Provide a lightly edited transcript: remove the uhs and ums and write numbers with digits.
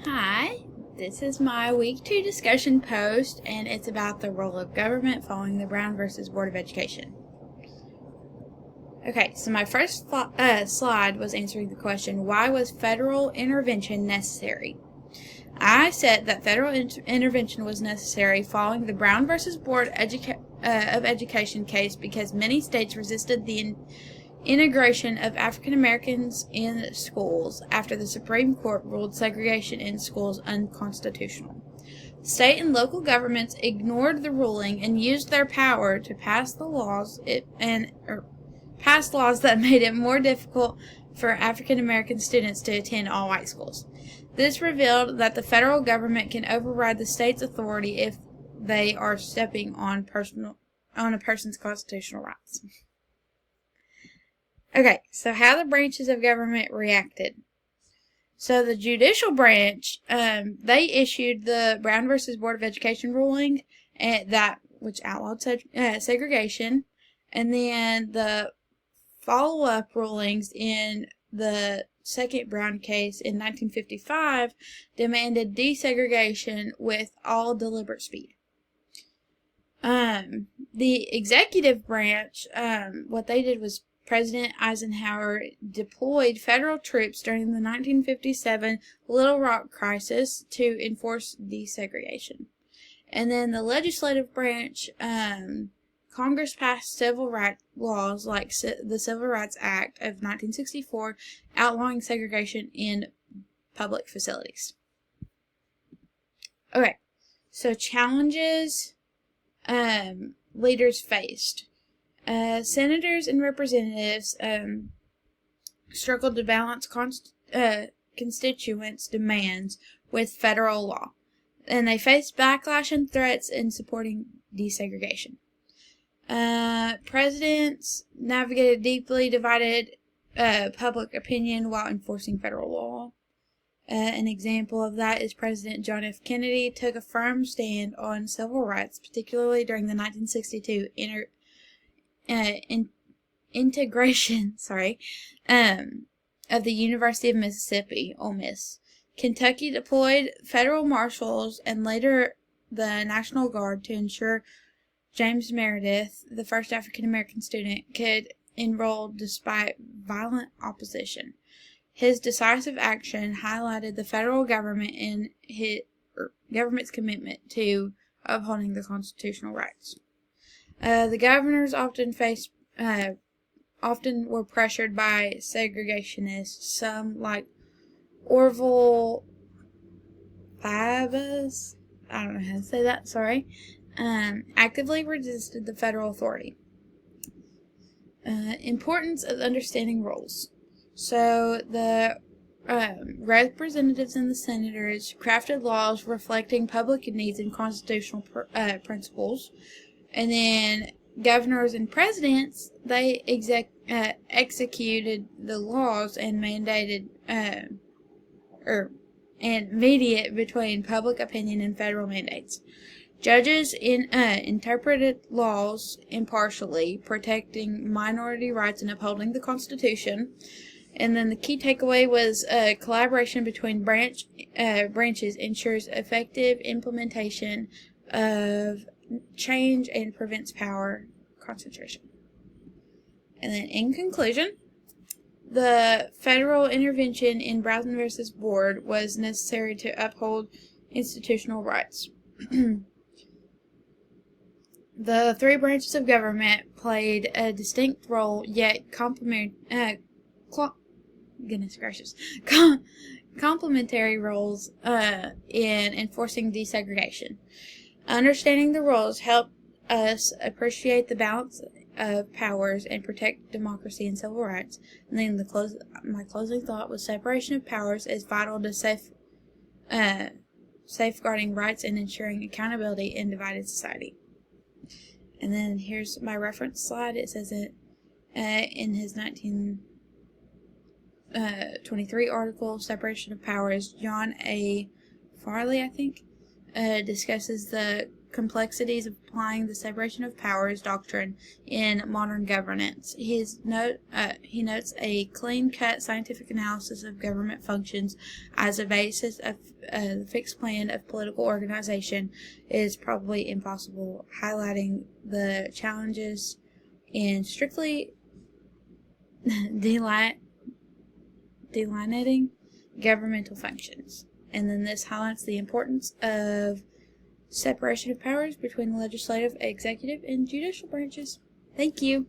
Hi, this is my week 2 discussion post, and it's about the role of government following the Brown versus Board of Education. Okay, so my first slide was answering the question, why was federal intervention necessary? I said that federal intervention was necessary following the Brown versus Board of Education case because many states resisted the integration of African Americans in schools after the Supreme Court ruled segregation in schools unconstitutional. State and local governments ignored the ruling and used their power to pass laws that made it more difficult for African American students to attend all-white schools. This revealed that the federal government can override the state's authority if they are stepping on a person's constitutional rights. Okay, so how the branches of government reacted. So the judicial branch, they issued the Brown versus Board of Education ruling, which outlawed segregation, and then the follow-up rulings in the second Brown case in 1955 demanded desegregation with all deliberate speed. The executive branch, what they did was President Eisenhower deployed federal troops during the 1957 Little Rock crisis to enforce desegregation. And then the legislative branch, Congress passed civil rights laws like the Civil Rights Act of 1964, outlawing segregation in public facilities. Okay, so challenges leaders faced. Senators and representatives struggled to balance constituents' demands with federal law, and they faced backlash and threats in supporting desegregation. Presidents navigated deeply divided public opinion while enforcing federal law. An example of that is President John F. Kennedy took a firm stand on civil rights, particularly during the 1962 integration of the University of Mississippi, Ole Miss. Kentucky deployed federal marshals and later the National Guard to ensure James Meredith, the first African American student, could enroll despite violent opposition. His decisive action highlighted the federal government and government's commitment to upholding the constitutional rights. The governors often were pressured by segregationists. Some, like Orville Faubus, I don't know how to say that, sorry, actively resisted the federal authority. Importance of understanding roles. So the representatives and the senators crafted laws reflecting public needs and constitutional principles. And then governors and presidents, they executed the laws and mandated and mediate between public opinion and federal mandates. Judges interpreted laws impartially, protecting minority rights and upholding the Constitution. And then the key takeaway was collaboration between branches ensures effective implementation of change and prevents power concentration. And then in conclusion, the federal intervention in Brown versus Board was necessary to uphold institutional rights. The three branches of government played a distinct role, yet complementary roles in enforcing desegregation. Understanding the roles helped us appreciate the balance of powers and protect democracy and civil rights. And then my closing thought was separation of powers is vital to safeguarding rights and ensuring accountability in divided society. And then here's my reference slide. It says it in his 1923 article, Separation of Powers, John A. Farley, I think, discusses the complexities of applying the separation of powers doctrine in modern governance. He notes a clean-cut scientific analysis of government functions as a basis of the fixed plan of political organization is probably impossible, highlighting the challenges in strictly delineating governmental functions. And then this highlights the importance of separation of powers between the legislative, executive, and judicial branches. Thank you.